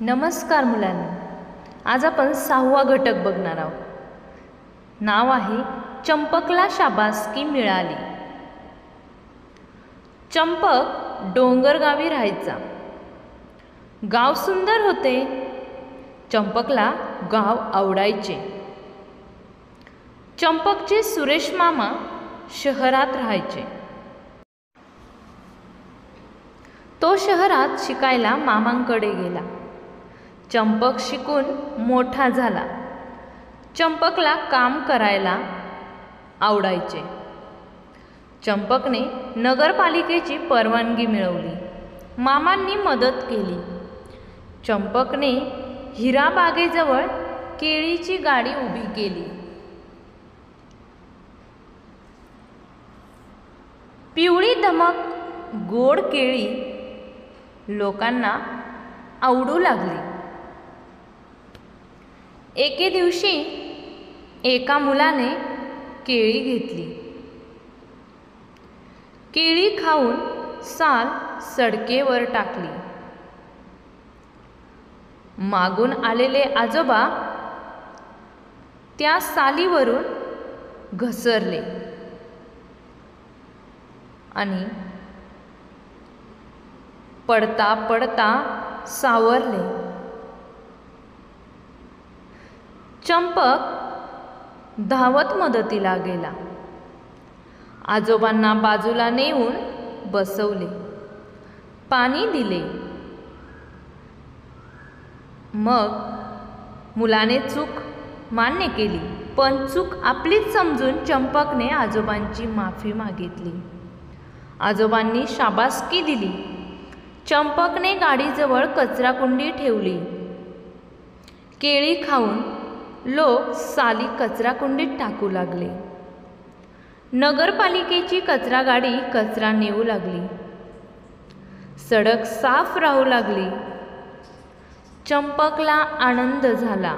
नमस्कार मुलांनो, आज आपण 6वा घटक बघणार आहोत. नाव आहे चंपकला शाबासकी मिळाली. चंपक डोंगरगावी राहायचा. गाव सुंदर होते. चंपकला गाव आवडायचे. चंपकचे सुरेश मामा शहरात राहायचे. तो शहरात शिकायला मामांकडे गेला. चंपक शिकून मोठा झाला. चंपकला काम करायला आवडायचे. चंपकने नगरपालिकेची परवानगी मिळवली. मामांनी मदत केली. चंपकने हिराबागेजवळ केळीची गाडी उभी केली. पिवळी धमक गोड केळी लोकांना आवडू लागली. एके दिवशी एका मुलाने केळी घेतली. केळी खाऊन साल सडकेवर टाकली. मागून आलेले आजोबा त्या सालीवरून घसरले आणि पडता पडता सावरले. चंपक धावत मदतीला गेला. आजोबांना बाजूला नेऊन बसवले. पाणी दिले. मग मुलाने चूक मान्य केली, पण चूक आपलीच समजून चंपकने आजोबांची माफी मागितली. आजोबांनी शाबासकी दिली. चंपकने गाडीजवळ कचराकुंडी ठेवली. केळी खाऊन लोक साली कचराकुंडीत टाकू लागले. नगरपालिकेची कचरा गाडी कचरा नेऊ लागली. सडक साफ राहू लागली. चंपकला आनंद झाला.